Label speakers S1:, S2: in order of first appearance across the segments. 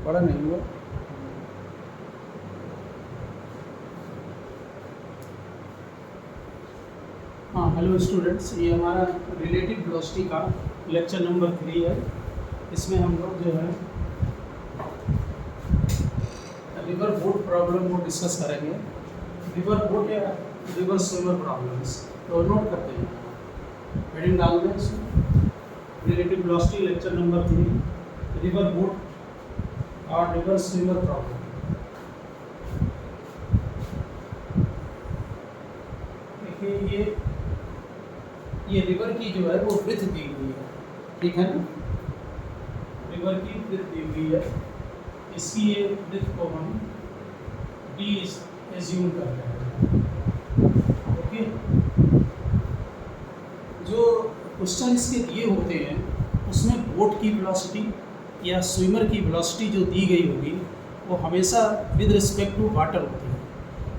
S1: पढ़ा नहीं हुआ। हाँ, हेलो स्टूडेंट्स, ये हमारा रिलेटिव वेलोसिटी का लेक्चर नंबर 3 है। इसमें हम लोग जो है रिवर बोट प्रॉब्लम को डिस्कस करेंगे। रिवर बोट या रिवर स्विमर प्रॉब्लम्स, तो नोट करते हैं, हेडिंग डाल दें इसमें। Relative velocity lecture number 3, river boat और रिवर स्विमर प्रॉब्लम। देखिए, ये रिवर की जो है वो ब्रीथ दी हुई है, ठीक है ना। रिवर की ब्रीथ दी हुई है, इसकी ये ब्रीथ को हम डी एज्यूम कर रहे हैं, ओके। जो क्वेश्चन इसके दिए होते हैं उसमें बोट की वेलोसिटी या स्विमर की वेलोसिटी जो दी गई होगी वो हमेशा विद रिस्पेक्ट टू वाटर होती है।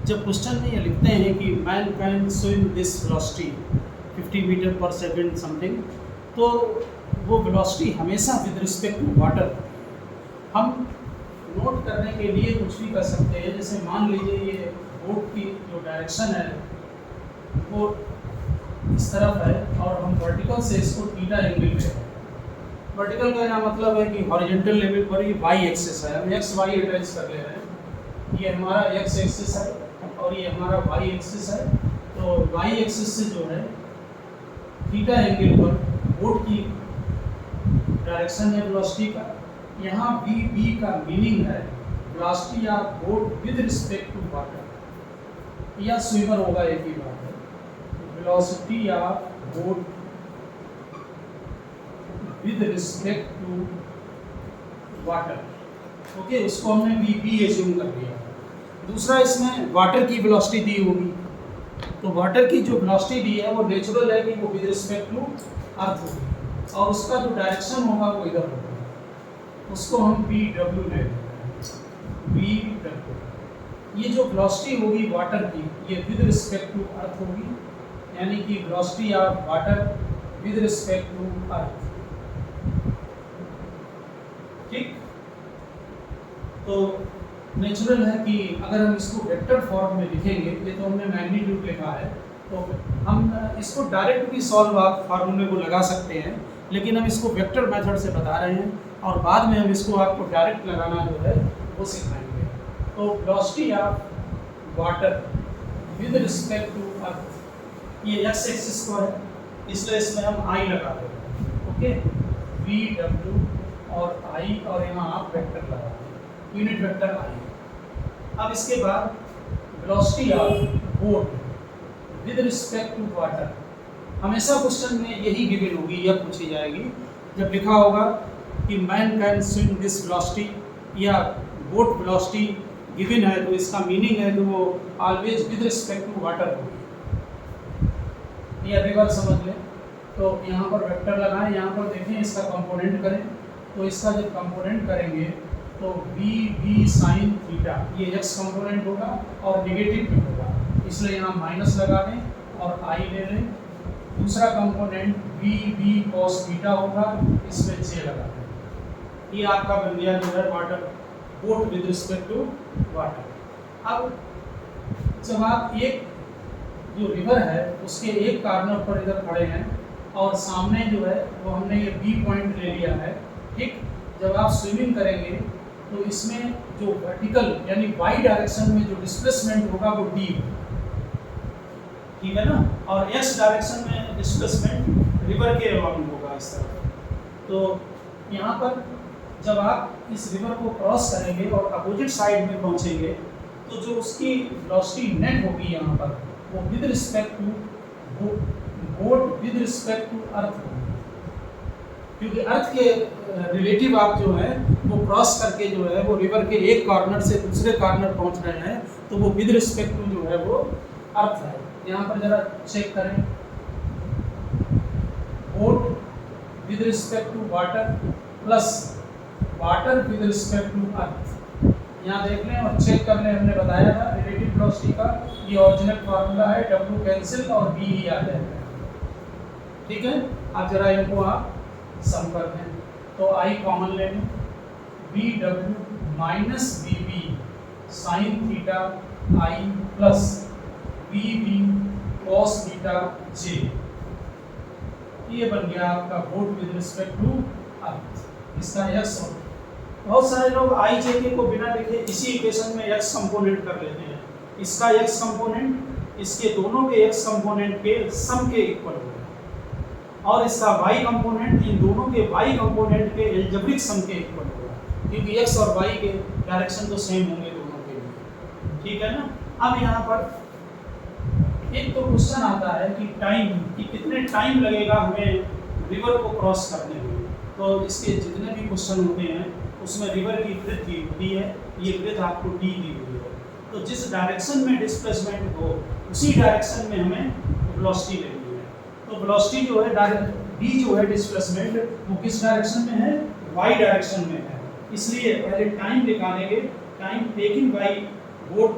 S1: जब क्वेश्चन में ये लिखते हैं कि man can swim this velocity 50 metre पर सेकेंड समथिंग, तो वो वेलोसिटी हमेशा विद रिस्पेक्ट टू वाटर होती है। हम नोट करने के लिए कुछ भी कर सकते हैं, जैसे मान लीजिए ये बोट की जो डायरेक्शन है वो इस तरफ है और हम वर्टिकल से इसको थीटा एंगल पे है। वर्टिकल का क्या मतलब है कि हॉरिजॉन्टल लेवल पर ये वाई एक्सिस है, हम एक्स वाई अटैच कर ले रहे हैं। ये हमारा एक्स एक्सिस है और ये हमारा वाई एक्सिस है। तो वाई एक्सिस से जो है थीटा एंगल पर बोट की डायरेक्शन है वेलोसिटी का। यहाँ बी का मीनिंग है velocity of boat with respect to water, या स्विमर होगा, एक ही बात है। Velocity of boat with respect to water, okay, उसको हमने बी एज्यूम कर लिया। दूसरा, इसमें वाटर की वेलोसिटी दी होगी, तो वाटर की जो वेलोसिटी दी है वो नेचुरल है कि वो विद रिस्पेक्ट टू अर्थ होगी, और उसका जो डायरेक्शन होगा वो इधर होगा, उसको हम बी डब्ल्यू ले लेंगे, बी डब्ल्यू। ये जो वेलोसिटी होगी वाटर की, ये विद रिस्पेक्ट टू अर्थ होगी, यानी कि velocity of water with respect to earth, ठीक। तो नेचुरल है कि अगर हम इसको वेक्टर फॉर्म में लिखेंगे, ये तो हमने मैग्नीट्यूड लिखा है, तो हम इसको डायरेक्ट भी सॉल्व आप फार्मूले को लगा सकते हैं, लेकिन हम इसको वेक्टर मेथड से बता रहे हैं और बाद में हम इसको आपको डायरेक्ट लगाना जो है वो सिखाएंगे। तो velocity of water with respect to earth, ये एक्स एक्सिस को है, इसलिए इसमें हम आई लगा देंगे, ओके, वी डब्ल्यू और आई, और यहाँ आप वेक्टर लगा दें, यूनिट वेक्टर आई। अब इसके बाद velocity of boat with respect to water, हमेशा क्वेश्चन में यही गिवन होगी या पूछी जाएगी। जब लिखा होगा कि man can swim this velocity या बोट वेलोसिटी गिवन है, तो इसका मीनिंग है कि वो always with respect to water होगी, या रिवर समझ लें। तो यहाँ पर वेक्टर लगाएं, यहाँ पर देखें, इसका कंपोनेंट करें, तो इसका जब कंपोनेंट करेंगे तो बी साइन थीटा, ये एक्स कंपोनेंट होगा और नेगेटिव में होगा, इसलिए यहाँ माइनस लगा दें और आई ले लें। दूसरा कंपोनेंट बी कॉस थीटा होगा, इसमें जे लगा दें। ये आपका बन गया जो है water, boat with respect to water. अब जब आप एक जो रिवर है उसके एक कॉर्नर पर इधर खड़े हैं और सामने जो है वो हमने ये बी पॉइंट ले लिया है, ठीक। जब आप स्विमिंग करेंगे तो इसमें जो वर्टिकल यानी वाई डायरेक्शन में जो डिस्प्लेसमेंट होगा वो डी होगा, ठीक है ना, और एस डायरेक्शन में डिस्प्लेसमेंट रिवर के अराउंड होगा, इस तरह। तो यहाँ पर जब आप इस रिवर को क्रॉस करेंगे और अपोजिट साइड में पहुँचेंगे तो जो उसकी वेलोसिटी नेट होगी यहाँ पर वो with respect to boat with respect to earth होगी, क्योंकि अर्थ के रिलेटिव आप जो है वो क्रॉस करके जो है वो रिवर के एक कॉर्नर से दूसरे कॉर्नर पहुंच रहे हैं, तो वो विद रिस्पेक्ट टू जो है वो अर्थ है। यहाँ पर जरा चेक करें, boat with respect to water plus water with respect to earth, यहाँ देख लें और चेक कर लें। हमने बताया था रिलेटिव वेलोसिटी का ये ओरिजिनल फार्मूला है, डब्ल्यू कैंसिल और बी ही आ जाएगा, ठीक है। अब जरा इनको आप सम कर दें, तो आई कॉमन ले लें, V W minus V B sine theta I plus V B cos theta J. ये बन गया आपका boat with respect to earth. इसका यस और बहुत सारे लोग आई जे के को बिना लिखे इसी इक्वेशन में x कंपोनेंट कर लेते हैं। इसका x कंपोनेंट इसके दोनों के x कंपोनेंट के सम के इक्वल होगा और इसका y कंपोनेंट इन दोनों के y कंपोनेंट के एल्जेब्रिक सम के इक्वल होगा, क्योंकि x और y के डायरेक्शन तो सेम होंगे दोनों के लिए। ठीक है ना। अब यहाँ पर एक तो क्वेश्चन आता है कि टाइम, कि कितने टाइम लगेगा हमें रिवर को क्रॉस करने में। तो इसके जितने भी क्वेश्चन होते हैं उसमें रिवर की ब्रेथ दी होती है, ये ब्रेथ आपको डी दी हुई है। तो जिस डायरेक्शन में डिस्प्लेसमेंट हो उसी डायरेक्शन में हमें वेलोसिटी लेनी है। तो वेलोसिटी जो है डी जो है डिस्प्लेसमेंट वो किस डायरेक्शन में है, वाई डायरेक्शन में है। इसलिए पहले टाइम निकालेंगे, टाइम टेकिंग बाय बोट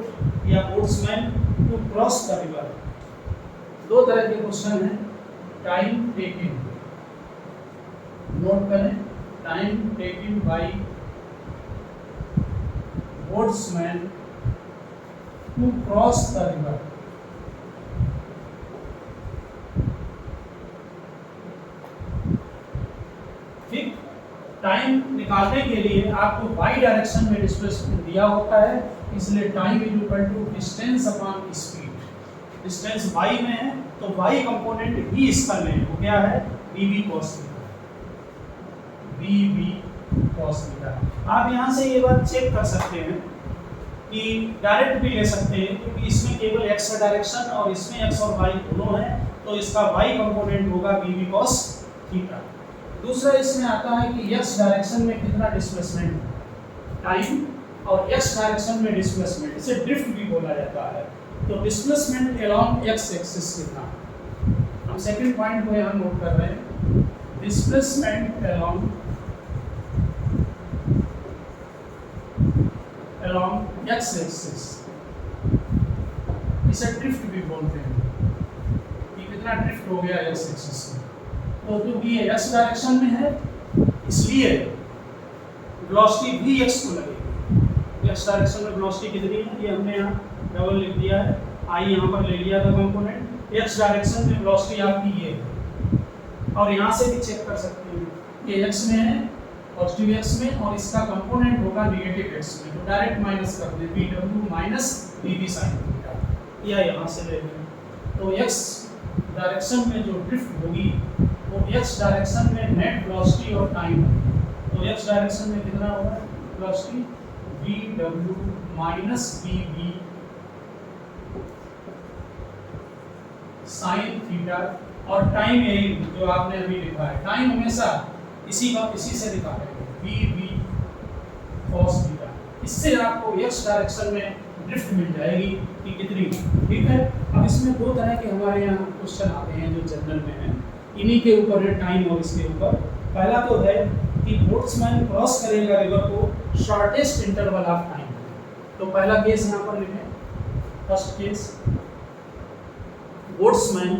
S1: या boatsman to cross the river. दो तरह के क्वेश्चन हैं, टाइम टेकिंग, नोट करें, time taking by boatsman to cross the river. ठीक, टाइम निकालने के लिए आपको y डायरेक्शन में डिस्प्लेसमेंट दिया होता है, इसलिए time is equal to distance upon speed. Distance y में है तो y कंपोनेंट भी इसका लें, वो क्या है, bv cos theta, bv cos theta. आप यहाँ से ये बात चेक कर सकते हैं कि डायरेक्ट भी ले सकते हैं, क्योंकि इसमें केवल x का डायरेक्शन और इसमें x और y दोनों है, तो इसका y कंपोनेंट होगा bv cos थीटा। दूसरा इसमें आता है कि x डायरेक्शन में कितना डिस्प्लेसमेंट है, टाइम, और x डायरेक्शन में डिस्प्लेसमेंट, इसे ड्रिफ्ट भी बोला जाता है। तो डिस्प्लेसमेंट अलोंग x एक्सिस कितना, हम सेकंड पॉइंट को यहाँ नोट कर रहे हैं, डिस्प्लेसमेंट अलोंग x एक्सिस, इसे ड्रिफ्ट भी बोलते हैं कि कितना ड्रिफ्ट हो गया x एक्सिस में। तो क्योंकि ये x डायरेक्शन में है इसलिए वेलोसिटी भी x को लगेगी। x डायरेक्शन में वेलोसिटी कितनी है, ये हमने यहाँ डबल लिख दिया है, i यहाँ पर ले लिया था कंपोनेंट। x डायरेक्शन में वेलोसिटी आपकी ये है, और यहाँ से भी चेक कर सकते हैं, ये x में है, पॉजिटिव x में, और इसका कंपोनेंट होगा नेगेटिव x में, तो डायरेक्ट माइनस कर दें, vw minus vb sin theta, या यहाँ से ले लें। तो x डायरेक्शन में जो ड्रिफ्ट होगी वो x डायरेक्शन में नेट वेलोसिटी और टाइम होगी। तो x डायरेक्शन में कितना होगा velocity, vw minus vb sin theta, और टाइम यही जो आपने अभी लिखा है, टाइम हमेशा इसी से लिखा है vb cos थीटा। इससे आपको x डायरेक्शन में ड्रिफ्ट मिल जाएगी कि कितनी। ठीक है। अब इसमें दो तरह के हमारे यहाँ क्वेश्चन आते हैं जो जनरल में हैं, इन्हीं के ऊपर है टाइम और इसके ऊपर। पहला तो है कि बोट्समैन क्रॉस करेगा रिवर को शॉर्टेस्ट इंटरवल ऑफ टाइम। तो पहला केस यहाँ पर लिखें, first case, boatsman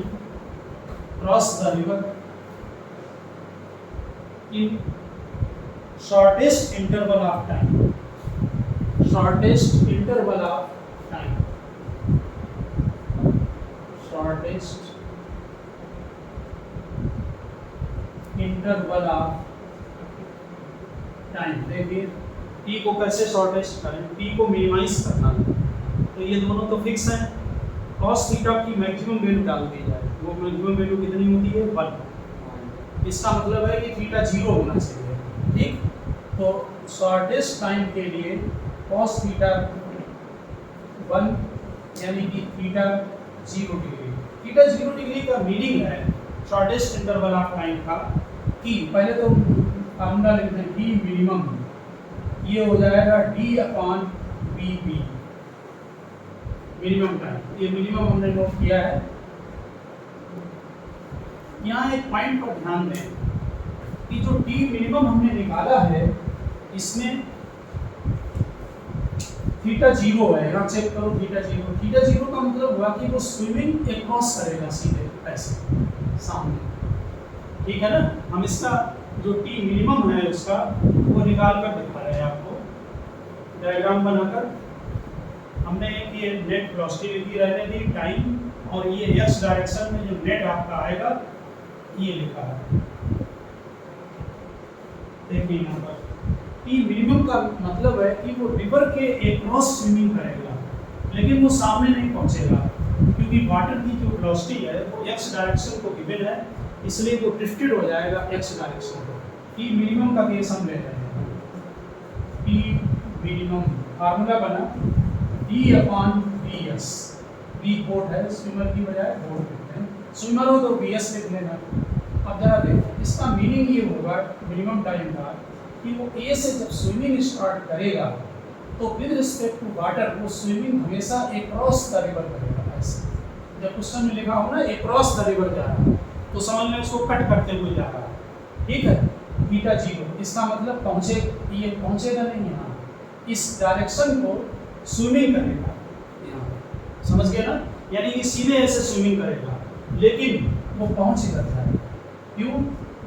S1: cross the river in shortest interval of time, shortest interval of time, shortest interval of time। देखिए t को कैसे शॉर्टेस्ट करें, t को मिनिमाइज करना है, तो ये दोनों तो फिक्स हैं। cos थीटा की मैक्सिमम वैल्यू डाल दी जाए, वो मैक्सिमम वैल्यू कितनी होती है, 1। इसका मतलब है कि थीटा 0 होना चाहिए। ठीक, तो शॉर्टेस्ट टाइम के लिए cos थीटा 1 यानी कि थीटा 0 डिग्री। थीटा 0 डिग्री का मीनिंग है शॉर्टेस्ट इंटरवल ऑफ टाइम का कि पहले तो फार्मूला लिखते हैं d मिनिमम, ये हो जाएगा d upon vb, minimum time. ये मिनिमम हमने नोट किया है। यहाँ एक पॉइंट पर ध्यान दें कि जो टी मिनिमम हमने निकाला है इसमें थीटा 0 है, यहाँ चेक करो थीटा 0। थीटा 0 का मतलब हुआ कि वो स्विमिंग क्रॉस करेगा सीधे ऐसे सामने। ठीक है ना। हम इसका जो टी मिनिमम है उसका वो निकाल कर दिखा रहे हैं डायग्राम बनाकर हमने ये नेट वेलोसिटी लिखी रहने दी टाइम, और ये एक्स डायरेक्शन में जो नेट आपका आएगा ये लिखा है। देखिए यहाँ पर कि मिनिमम का मतलब है कि वो रिवर के एक्रॉस स्विमिंग करेगा, लेकिन वो सामने नहीं पहुंचेगा, क्योंकि वाटर की जो वेलोसिटी है वो एक्स डायरेक्शन को गिवन है, इसलिए वो ड्रिफ्टेड हो जाएगा एक्स डायरेक्शन को। कि मिनिमम का केस हम ले रहे हैं, कि मिनिमम फार्मूला बना d/ds, b बोट है, स्विमर की बजाय बोट लिखते हैं, स्विमर हो तो bs लिख लेना। अब जरा देखो इसका मीनिंग ये होगा मिनिमम टाइम का कि वो ए से जब स्विमिंग स्टार्ट करेगा तो विद रिस्पेक्ट टू वाटर वो स्विमिंग हमेशा अक्रॉस द रिवर करेगा। ऐसे जब क्वेश्चन में लिखा हो ना अक्रॉस द रिवर जा रहा है तो समझ में उसको कट करते हुए जा रहा है, ठीक है, बीटा 0, इसका मतलब पहुंचे, ये पहुंचेगा नहीं यहाँ, इस डायरेक्शन को स्विमिंग करेगा यहाँ, समझ गए ना, यानी कि सीधे ऐसे स्विमिंग करेगा, लेकिन वो पहुंच ही करता है। क्यों?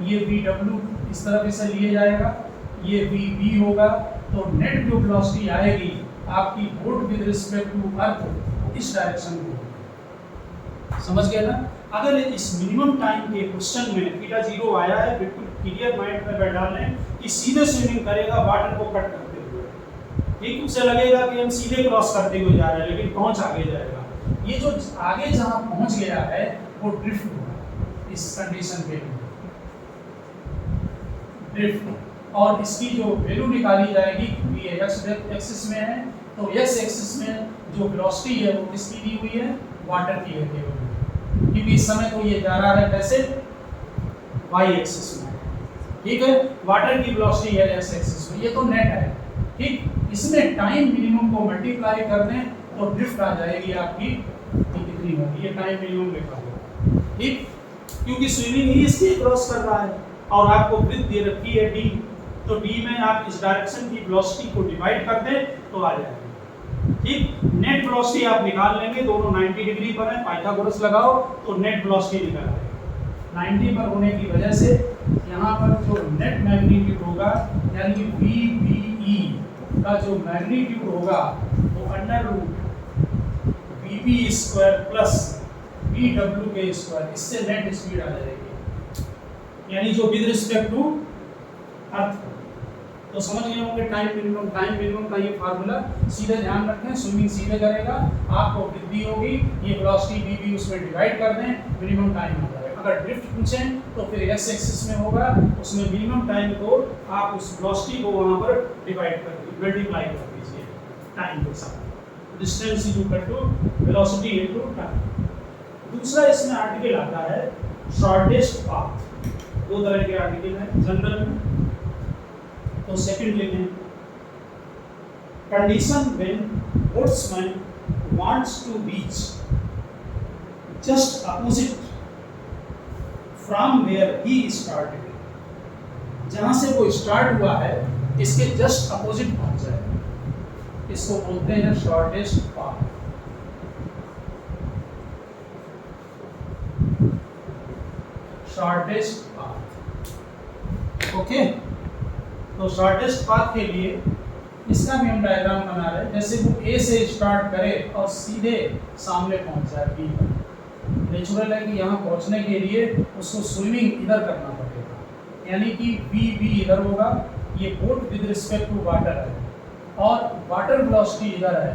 S1: ये VW इस तरफ से लिए जाएगा, ये VB होगा, तो नेट जो वेलोसिटी आएगी आपकी boat with respect to earth इस डायरेक्शन में, समझ गए ना। अगर इस मिनिमम टाइम के क्वेश्चन में थीटा 0 आया है, बिल्कुल क्लियर माइंड में बैठा लें कि सीधे स्विमिंग करेगा वाटर को कट करते हुए, ठीक, उसे लगेगा कि हम सीधे क्रॉस करते हुए जा रहे हैं, लेकिन पहुंच आगे जाएगा। ये जो आगे जहां पहुंच गया है वो ड्रिफ्ट होगा इस कंडीशन पे, ड्रिफ्ट, और इसकी जो वैल्यू निकाली जाएगी क्योंकि ये एक्स एक्सिस में है, तो एक्स एक्सिस में जो वेलोसिटी है वो किसकी दी हुई है, वाटर की है केवल, क्योंकि इस समय तो ये जा रहा है कैसे, वाई एक्सिस में, ठीक है, वाटर की वेलोसिटी है एक्स एक्सिस में, ये तो नेट है, ठीक, इसमें टाइम मिनिमम को मल्टीप्लाई कर दें तो ड्रिफ्ट आ जाएगी आपकी कितनी होगी, ये टाइम मिनिमम लिखा होगा, ठीक, क्योंकि स्विमिंग ही इसके क्रॉस कर रहा है और आपको वृत्त दे रखी है d, तो d में आप इस डायरेक्शन की वेलोसिटी को डिवाइड कर दें तो आ जाएगा, ठीक। नेट वेलोसिटी आप निकाल लेंगे, दोनों 90 डिग्री पर है, पाइथागोरस लगाओ तो नेट वेलोसिटी निकल आएगा। 90 पर होने की वजह से यहाँ पर जो नेट मैग्नीट्यूड होगा यानी कि VBE का जो मैग्नीट्यूड होगा वो under root VB square plus VW के स्क्वायर, इससे नेट स्पीड आ जाएगी, यानी जो विद रिस्पेक्ट टू अर्थ। तो समझ गए होंगे टाइम मिनिमम का ये फार्मूला, सीधे ध्यान रखें, स्विमिंग सीधे करेगा, आपको वृद्धि होगी, ये वेलोसिटी VB उसमें डिवाइड कर दें, मिनिमम टाइम आ जाएगा। अगर ड्रिफ्ट पूछें तो फिर एक्स एक्सिस में होगा, उसमें मिनिमम टाइम को आप उस वेलोसिटी को वहां पर डिवाइड कर दीजिए, मल्टीप्लाई कर दीजिए टाइम के साथ, distance is equal to velocity into time. दूसरा इसमें आर्टिकल आता है शॉर्टेस्ट पाथ, दो तरह के आर्टिकल हैं जनरल में, तो सेकंड लिखें, condition when boatsman wants to reach just opposite from where he started, जहां से वो स्टार्ट हुआ है इसके जस्ट अपोजिट पहुंच जाए, इसको बोलते हैं shortest path. Shortest path, okay. तो शॉर्टेस्ट पाथ के लिए इसका भी हम डायग्राम बना रहे हैं, जैसे वो ए से स्टार्ट करे और सीधे सामने पहुंच जाए बी पर, नेचुरल है कि यहाँ पहुंचने के लिए उसको स्विमिंग इधर करना पड़ेगा, यानी कि बी इधर होगा, ये boat with respect to water है और वाटर वेलोसिटी इधर है,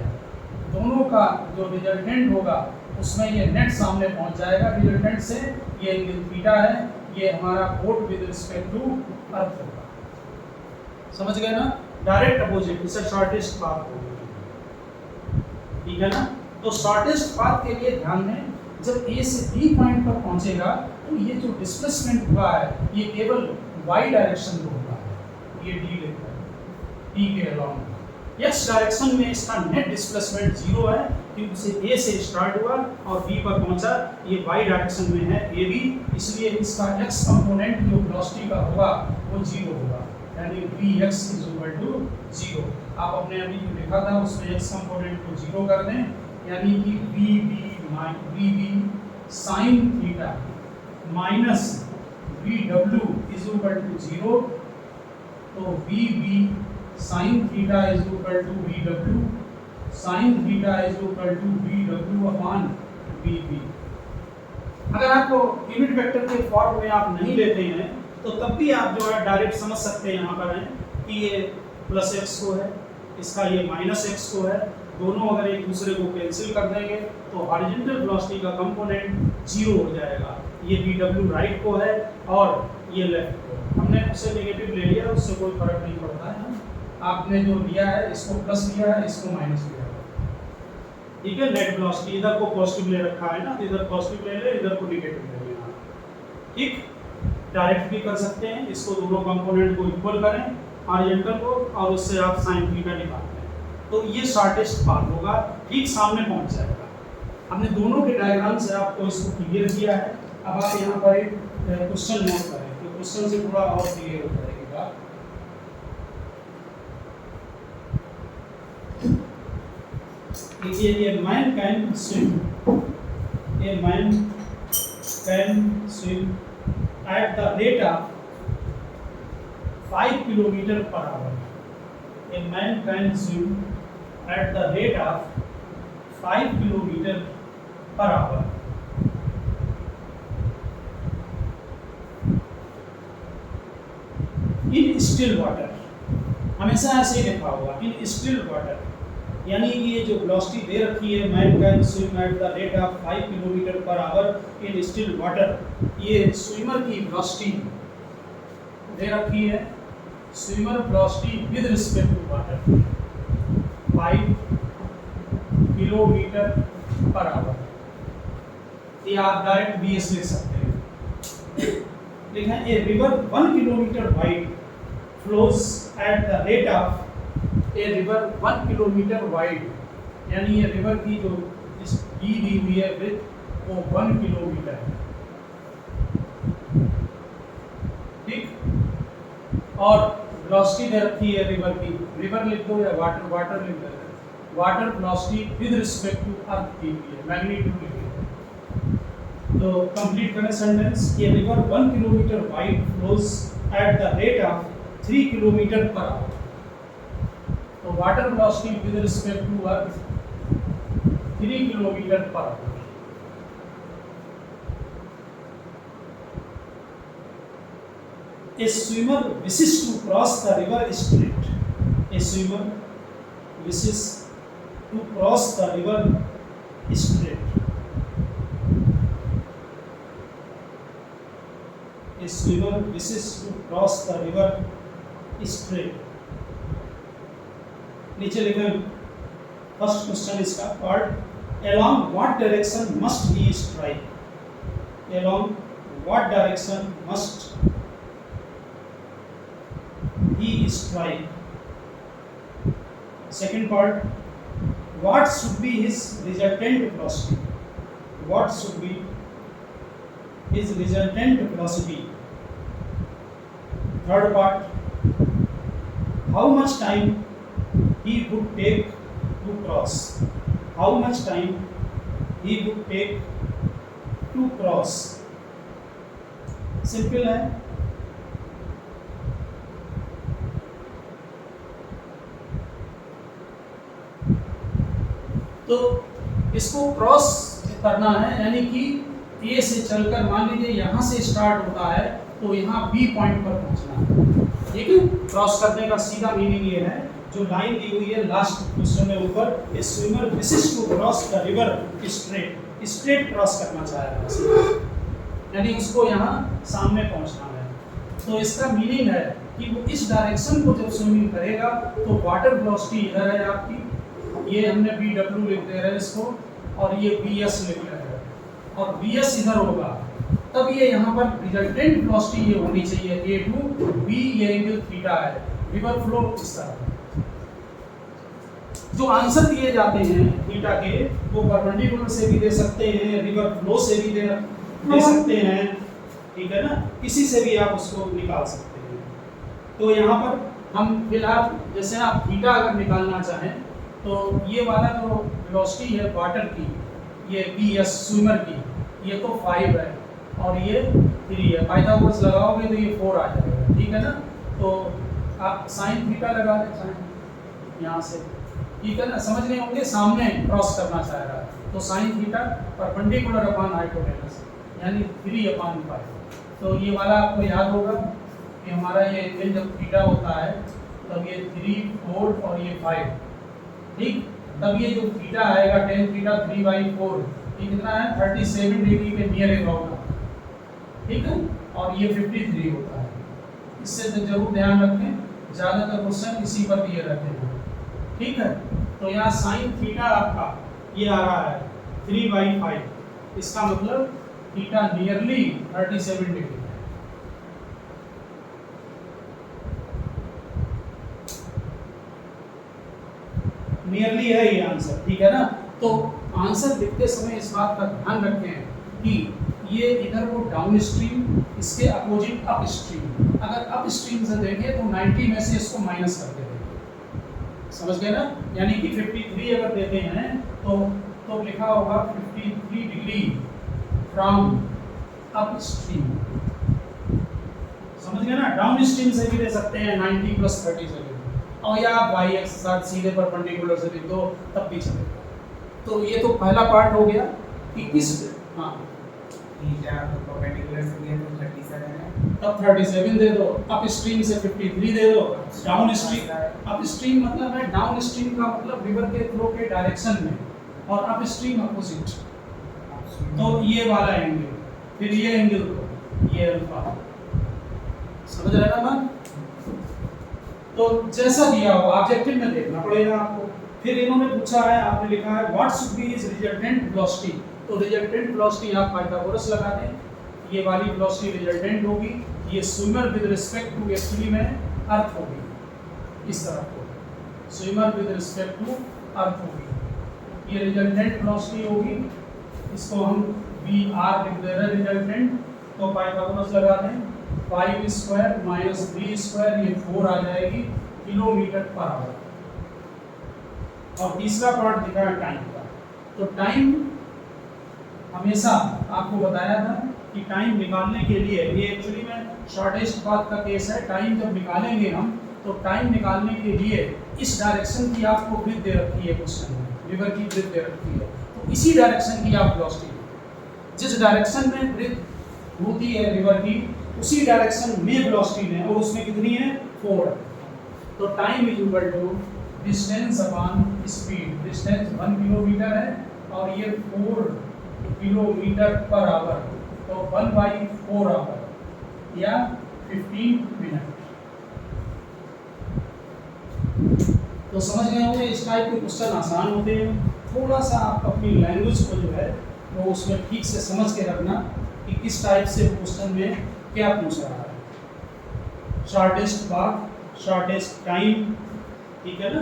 S1: दोनों का जो रिजल्टेंट होगा उसमें ये नेट सामने पहुंच जाएगा, रिजल्टेंट से ये एंगल थीटा है, ये हमारा boat with respect to earth होगा, समझ गए ना, डायरेक्ट अपोजिट, इसे शॉर्टेस्ट पाथ होगा, ठीक है ना। तो शॉर्टेस्ट पाथ के लिए ध्यान दें, जब ए से बी पॉइंट पर पहुंचेगा तो ये जो डिस्प्लेसमेंट हुआ है ये केवल वाई डायरेक्शन में होगा, ये डी लेकर डी के अलाउंग, एक्स डायरेक्शन में इसका नेट डिस्प्लेसमेंट 0 है क्योंकि इसे ए से स्टार्ट हुआ और बी पर पहुंचा, ये वाई डायरेक्शन में है ए बी, इसलिए इसका एक्स कंपोनेंट जो वेलोसिटी का होगा वो 0 होगा, यानी Vx इज इक्वल टू 0। आप अपने अभी जो लिखा था उसमें x कंपोनेंट को 0 कर दें, यानी कि VB sin theta minus VW is equal to 0, तो VB sine theta is equal to V W, sine theta is equal to V W upon V B. अगर आपको यूनिट वेक्टर के फॉर्म में आप नहीं लेते हैं तो तब भी आप जो है डायरेक्ट समझ सकते हैं यहाँ पर है कि ये प्लस एक्स को है, इसका ये माइनस एक्स को है, दोनों अगर एक दूसरे को कैंसिल कर देंगे तो हॉरिजॉन्टल वेलोसिटी का कंपोनेंट जीरो हो जाएगा। ये वी डब्ल्यू राइट को है और ये लेफ्ट को है। हमने उससे नेगेटिव ले लिया, उससे कोई फर्क नहीं पड़ता है। आपने जो लिया है इसको प्लस लिया है, इसको माइनस लिया है, ठीक है। नेट वेलोसिटी इधर को पॉजिटिव ले रखा है ना, इधर पॉजिटिव ले ले, इधर को नेगेटिव ले लेना, ठीक। डायरेक्ट भी कर सकते हैं, इसको दोनों कंपोनेंट को इक्वल करें हॉरिजॉन्टल को और उससे आप साइन थीटा निकालते हैं तो ये शॉर्टेस्ट पाथ होगा, ठीक सामने पहुंच जाएगा। हमने दोनों के डायग्राम से आपको इसको क्लियर किया है। अब आप यहाँ पर एक क्वेश्चन नोट करें तो क्वेश्चन से थोड़ा और क्लियर हो जाएगी बात। देखिए ये मैन कैन स्विम, ये man can swim at the rate of 5 kilometer per hour. A man can swim at the rate of 5 kilometer per hour. In still water, हमेशा ऐसे ही लिखा होगा in still water, यानी कि ये जो वेलोसिटी दे रखी है man can swim at the rate of 5 kilometre पर आवर इन स्टिल वाटर, ये स्विमर की वेलोसिटी दे रखी है, swimmer velocity with respect to water 5 kilometre पर आवर। ये आप डायरेक्ट बीएस लिख सकते हैं। देखें a river 1 kilometre wide flows at the rate of a river 1 kilometre wide, यानी ये रिवर की जो इस डी दी हुई है विड्थ वो 1 किलोमीटर है, ठीक। और वेलोसिटी दे रखी है रिवर की, रिवर लिख दो या वाटर, वाटर लिख दो, water velocity with respect to earth की हुई है, मैग्नीट्यूड लिखी है। तो कंप्लीट करें सेंटेंस, ये river 1 kilometre wide flows at the rate of 3 kilometre पर आवर। तो water velocity with respect to earth 3 kilometre पर hour. A swimmer wishes to cross the river straight. A swimmer wishes to cross the river straight. A swimmer wishes to cross the river straight. नीचे लिखें first question इसका part, along what direction must he strike? Along what direction must he strike? Second part, what should be his resultant velocity? What should be his resultant velocity? Third part, how much time he would take to cross? How much time he would take to cross? Simple है। तो इसको cross करना है, यानी कि ए से चलकर मान लीजिए यहाँ से स्टार्ट होता है तो यहाँ बी पॉइंट पर पहुँचना है, ठीक है। क्रॉस करने का सीधा मीनिंग ये है, जो लाइन दी हुई है लास्ट क्वेश्चन में ऊपर, a swimmer wishes to cross the river straight, straight cross करना चाहेगा, यानी उसको यहाँ सामने पहुँचना है। तो इसका मीनिंग है कि वो इस डायरेक्शन को जब स्विमिंग करेगा तो वाटर वेलोसिटी इधर है आपकी, ये हमने बी डब्ल्यू लिख दे रहे हैं इसको, और ये बी एस लिख रहे हैं, और बी एस इधर होगा, तब ये यहाँ पर रिजल्टेंट वेलोसिटी ये होनी चाहिए ए टू बी, ये एंगल थीटा है, रिवर फ्लो इस तरह। जो आंसर दिए जाते हैं थीटा के वो परपेंडिकुलर से भी दे सकते हैं, रिवर फ्लो से भी दे सकते हैं, ठीक है ना, किसी से भी आप उसको निकाल सकते हैं। तो यहाँ पर हम फिलहाल जैसे आप थीटा अगर निकालना चाहें तो ये वाला जो वेलोसिटी है वाटर की, ये बी एस स्विमर की, ये तो 5 है और ये 3 है, पाइथागोरस लगाओगे तो ये 4 आ जाएगा, ठीक है ना। तो आप साइन थीटा लगा लें, साइन यहाँ से, ठीक है ना, समझ रहे होंगे सामने क्रॉस करना चाह रहा है तो sine theta perpendicular upon hypotenuse यानी 3/5। तो ये वाला आपको याद होगा कि हमारा ये एंगल जब थीटा होता है तब ये 3, 4 और ये 5, ठीक, तब ये जो थीटा आएगा tan थीटा 3/4 ये कितना है 37 डिग्री के नियर अबाउट, ठीक है, और ये 53 होता है। इससे तो जरूर ध्यान रखें, ज़्यादातर क्वेश्चन इसी पर दिए रहते हैं, ठीक है। तो यहाँ साइन थीटा आपका ये आ रहा है 3/5, इसका मतलब थीटा नियरली 37 डिग्री है। नियरली है ये आंसर, ठीक है ना। तो आंसर लिखते समय इस बात का ध्यान रखें कि ये इधर को डाउन स्ट्रीम, इसके अपोजिट अप स्ट्रीम। अगर अप स्ट्रीम से देखें तो 90 में से इसको माइनस करके देखें, समझ गए ना। यानी कि 53 अगर देते हैं तो लिखा होगा 53 डिग्री फ्रॉम अप स्ट्रीम, समझ गए ना। डाउन स्ट्रीम से भी दे सकते हैं 90 + 30 से, और या आप y एक्स साथ सीधे परपेंडिकुलर से लिख दो तब भी चलेगा। तो ये तो पहला पार्ट हो गया कि किस, हाँ
S2: थीटा परपेंडिकुलर से दिया तो 37 है,
S1: तब 37 दे दो, अप स्ट्रीम से 53 दे दो, डाउन स्ट्रीम, अप स्ट्रीम मतलब है डाउन स्ट्रीम का मतलब रिवर के फ्लो के डायरेक्शन में, और अप स्ट्रीम अपोजिट। तो ये वाला एंगल, फिर ये एंगल को, ये अल्फा, समझ रहे ना बात। तो जैसा दिया हो ऑब्जेक्टिव में देखना पड़ेगा आपको। फिर इन्होंने पूछा है, आपने लिखा है what should be his resultant velocity. तो रिजल्टेंट वेलोसिटी आप पाइथागोरस लगा दें, ये वाली वेलोसिटी रिजल्टेंट होगी, ये swimmer with respect to actually में अर्थ होगी, इस तरफ को swimmer with respect to earth होगी, ये रिजल्टेंट वेलोसिटी होगी। इसको हम VR लिख दे रहे रिजल्टेंट, तो पाइथागोरस लगा दें 5² - 3², ये 4 आ जाएगी km/h। और तीसरा पार्ट दिखा है टाइम का। तो टाइम हमेशा आपको बताया था कि टाइम निकालने के लिए, ये एक्चुअली में शॉर्टेस्ट पाथ का केस है, टाइम जब निकालेंगे हम तो टाइम निकालने के लिए इस डायरेक्शन की आपको ब्रीथ दे रखी है क्वेश्चन में, रिवर की ब्रीथ दे रखी है, तो इसी डायरेक्शन की आप वेलोसिटी, जिस डायरेक्शन में ब्रीथ होती है रिवर की उसी डायरेक्शन में वेलोसिटी है, और उसमें कितनी है 4। तो time is equal to distance upon speed. Distance 1 kilometre है और ये 4 km/h, तो 1/4 आवर या 15 मिनट। तो समझ गए होंगे इस टाइप के क्वेश्चन आसान होते हैं। थोड़ा सा आप अपनी लैंग्वेज को जो है वो उसमें ठीक से समझ के रखना कि किस टाइप से क्वेश्चन में क्या पूछ रहा है। शॉर्टेस्ट पाथ, शॉर्टेस्ट टाइम, ठीक है ना,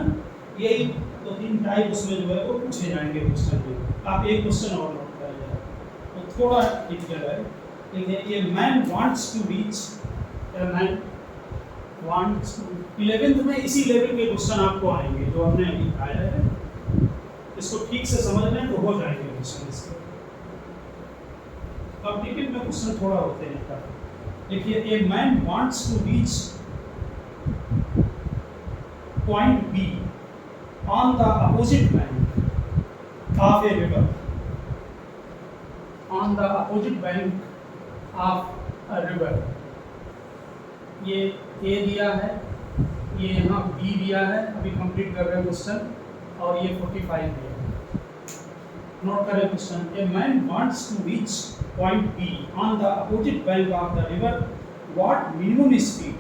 S1: यही 2-3 टाइप उसमें जो है वो पूछे जाएंगे क्वेश्चन में। आप एक क्वेश्चन और नोट कर लें, तो थोड़ा डिफिकल्ट है, लेकिन ये man wants to reach, man wants to, 11th में इसी लेवल के क्वेश्चन आपको आएंगे जो हमने अभी पढ़ाया है। इसको ठीक से समझ लें तो हो जाएंगे क्वेश्चन इसके। कॉम्पिटिटिव में क्वेश्चन थोड़ा होते हैं। देखिए, a man wants to reach point B on the opposite bank of a river, on the opposite bank of a river. ये ए दिया है, ये यहाँ बी दिया है, अभी कंप्लीट कर रहे हैं क्वेश्चन, और ये 45 दिया है। नोट करें question, a man wants to reach point B on the opposite bank of the river, what minimum speed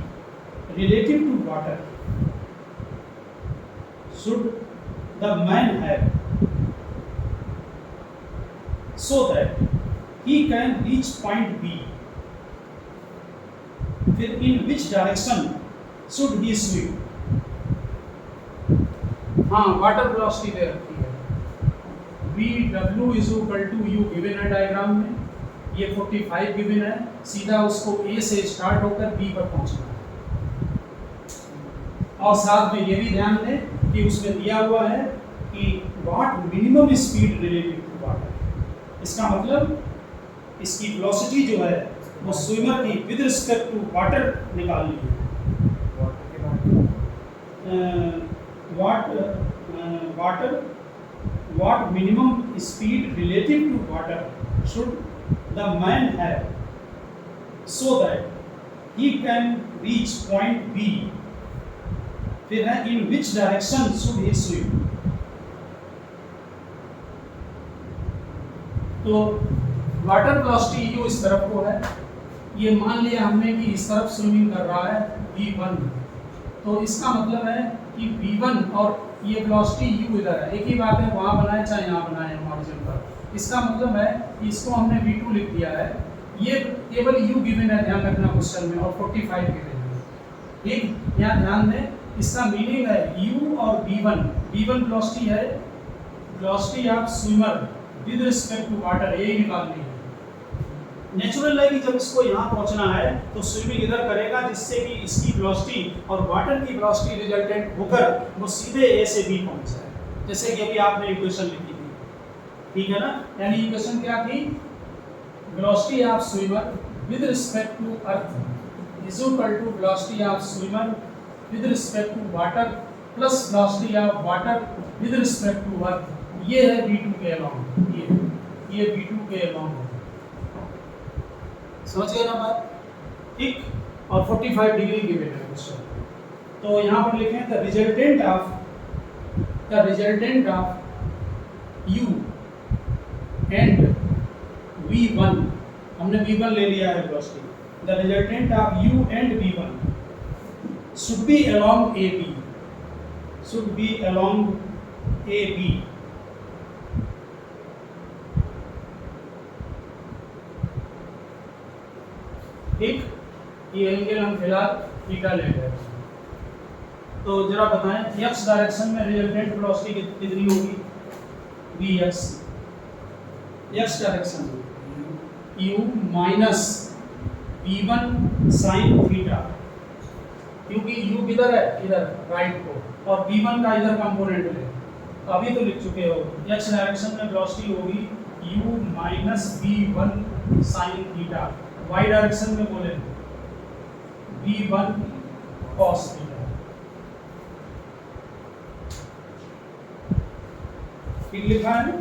S1: relative to water should the man have so that he can reach point B? फिर in which direction should he swim? हाँ, water velocity दे रखी है, VW is equal to U given है diagram में, ये 45 given है, सीधा उसको A से स्टार्ट होकर B पर पहुंचना है। और साथ में ये भी ध्यान दें कि उसमें दिया हुआ है कि what minimum speed relative to water. इसका मतलब इसकी वेलोसिटी जो है वो स्विमर की विद रिस्पेक्ट टू वाटर निकालनी है। what minimum speed relative to water should the man have so that he can reach point B. फिर है in which direction should he swim. तो वाटर वेलोसिटी u इस तरफ को है, ये मान लिया हमने कि इस तरफ स्विमिंग कर रहा है v1, तो इसका मतलब है कि v1 और ये वेलोसिटी u इधर है, एक ही बात है वहाँ बनाए चाहे यहाँ बनाए ऑरिजिन पर। इसका मतलब है कि इसको हमने v2 लिख दिया है, ये केवल u गिवन है, ध्यान रखना क्वेश्चन में, और 45 गिवन है। ठीक, यहाँ ध्यान दें, इसका मीनिंग है u और v1 वेलोसिटी है, velocity of swimmer with respect to water, यही निकालनी है। नेचुरल है कि जब इसको यहाँ पहुँचना है तो स्विमिंग इधर करेगा, जिससे कि इसकी वेलोसिटी और वाटर की वेलोसिटी रिजल्टेंट होकर वो सीधे ए से बी पहुँच जाए, जैसे कि अभी आपने इक्वेशन लिखी थी। ठीक है ना, यानी इक्वेशन क्या थी, velocity of swimmer with respect to earth is equal to velocity of swimmer with respect to water plus velocity of water with respect to earth. ये है v2 के अलोंग, ये v2 के अलोंग है, समझ गए ना बात। ठीक, और 45 डिग्री गिवन है क्वेश्चन, तो यहाँ पर लिखें the resultant of u and v1, हमने v1 ले लिया है velocity, the resultant of u and v1 should be along AB, ठीक, ये एंगल हम फिलहाल थीटा ले रहे हैं। तो जरा बताएं x डायरेक्शन में रिजल्टेंट वेलोसिटी कितनी होगी, vx, x डायरेक्शन में u minus v1 sine theta, क्योंकि u किधर है, इधर राइट को, और v1 का इधर कंपोनेंट है, अभी तो लिख चुके हो। x डायरेक्शन में वेलोसिटी होगी u minus v1 sine theta, y direction में बोले v1 cos थीटा। ठीक लिखा है ना।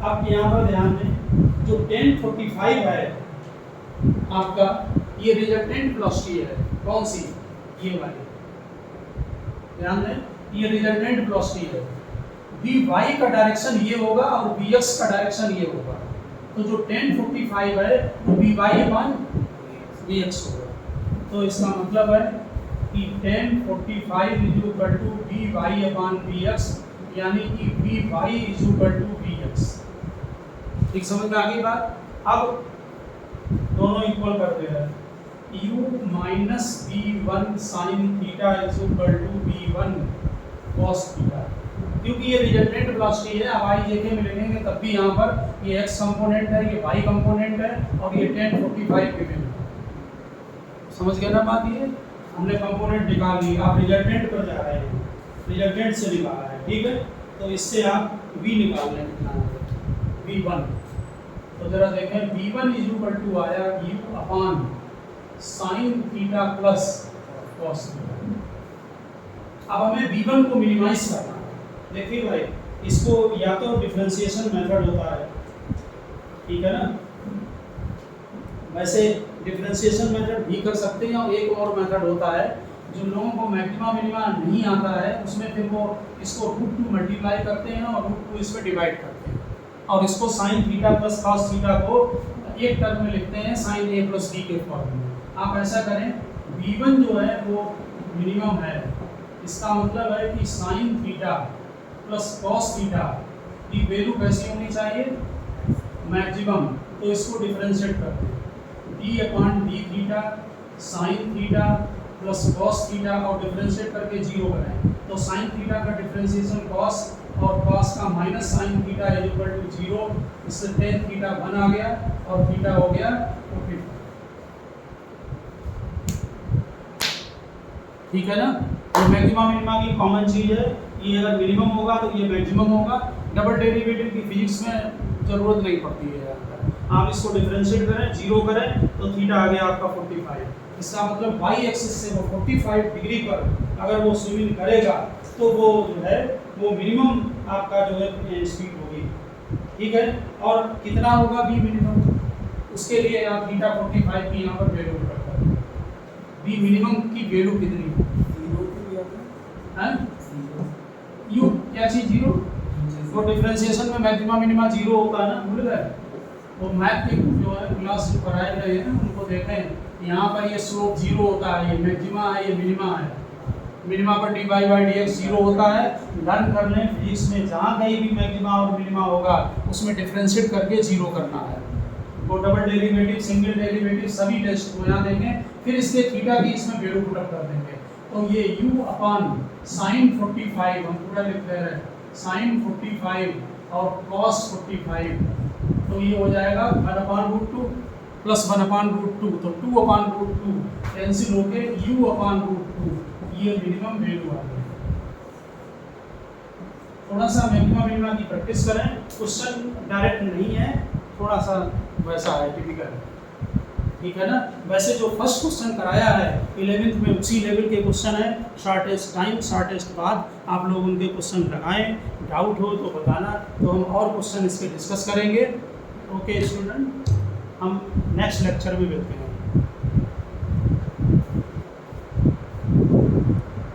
S1: अब यहाँ पर ध्यान दें, जो 1045 है आपका, ये रिजल्टेंट वेलोसिटी है, कौन सी, ये वाली, ध्यान दें, ये रिजल्टेंट वेलोसिटी है। vy का डायरेक्शन ये होगा और vx का डायरेक्शन ये होगा, तो जो 1045 है वो vy अपान vx होगा। तो इसका मतलब है कि 1045 is equal to vy upon vx, यानी कि vy is equal to vx। ठीक, समझ में आ गई बात। अब दोनों इक्वल करते हैं, u minus v1 sine theta is equal to v1 cos theta, क्योंकि ये रिजल्टेंट वेलोसिटी है। अब आई जेके में लिखेंगे तब भी यहाँ पर ये x कंपोनेंट है, ये y कंपोनेंट है, और ये 1045 गिवन है। समझ गए ना बात, ये हमने कंपोनेंट निकाल ली, आप रिजल्टेंट पर जा रहे हैं, रिजल्टेंट से निकाला है। ठीक है, तो इससे आप v निकाल लें, v1, तो जरा देखें v1 इज इक्वल टू आया u अपान sign theta plus cos theta. अब हमें v1 को मिनिमाइज करना है। देखिए भाई, इसको या तो डिफरेंशिएशन मेथड होता है, ठीक है ना, वैसे डिफरेंशिएशन मेथड भी कर सकते हैं, और एक और मेथड होता है जो लोगों को मैक्सिमा मिनिमा नहीं आता है, उसमें फिर वो इसको √2 मल्टीप्लाई करते हैं और √2 इस पर डिवाइड करते हैं, और इसको sign theta plus cos theta को एक टर्म में लिखते हैं साइन a प्लस b के फॉर्म में। आप ऐसा करें, v1 जो है वो मिनिमम है, इसका मतलब है कि sign theta plus cos theta की वैल्यू कैसी होनी चाहिए, मैक्सिमम। तो इसको डिफरेंशिएट करते हैं, d upon d theta sine theta plus cos theta, और डिफरेंशिएट करके 0 बनाएं, तो साइन थीटा का डिफरेंशिएशन cos, और cos का minus sine theta is equal to 0, इससे tan थीटा 1 आ गया और थीटा हो गया 45। ठीक है ना, तो मैक्सिमा मिनिमा की कॉमन चीज है, ये अगर मिनिमम होगा तो ये मैक्सिमम होगा। डबल डेरिवेटिव की फिजिक्स में जरूरत नहीं पड़ती है, आप इसको डिफरेंशिएट करें, 0 करें तो थीटा आ गया आपका 45, इसका मतलब वाई एक्सिस से वो 45 डिग्री पर अगर वो स्विमिंग करेगा तो वो जो है वो मिनिमम आपका जो है स्पीड होगी, ठीक है। और कितना होगा बी मिनिमम, उसके लिए आप थीटा 45 की यहाँ पर वैल्यू पुट करें। बी मिनिमम की वैल्यू कितनी है? यू क्या चीज जीरो? वो डिफरेंशिएशन में मैक्सिमा मिनिमा जीरो होता है ना, भूल गए? वो मैथ के जो है क्लास जो पढ़ाए गए हैं उनको देखें, यहाँ पर ये स्लोप जीरो होता है, ये मैक्सिमा है, ये मिनिमा है। मिनिमा पर D Y by D X zero होता है। लर्न कर लें फिजिक्स में, जहाँ कहीं भी मैक्सिमा और मिनिमा होगा उसमें डिफरेंशिएट करके जीरो करना है। वो डबल डेरिवेटिव, सिंगल डेरिवेटिव सभी टेस्ट को यहाँ देंगे, फिर इसके थीटा की इसमें वैल्यू पुट अप कर देंगे। तो ये u अपान साइन 45 हम पूरा लिख रहे हैं, साइन 45 और कॉस 45, तो ये हो जाएगा 1/√2 प्लस 1/√2, तो 2/√2 कैंसिल होके u अपान √2, ये मिनिमम वैल्यू आ गई। थोड़ा सा मैक्सिमम मिनिमा की प्रैक्टिस करें, क्वेश्चन डायरेक्ट नहीं है, थोड़ा सा वैसा है टिपिकल, ठीक है ना। वैसे जो फर्स्ट क्वेश्चन कराया है 11th में उसी लेवल के क्वेश्चन है, शॉर्टेस्ट टाइम शॉर्टेस्ट बाद आप लोग उनके क्वेश्चन लगाएं, डाउट हो तो बताना, तो हम और क्वेश्चन इसके डिस्कस करेंगे। ओके स्टूडेंट, हम नेक्स्ट लेक्चर में मिलते हैं।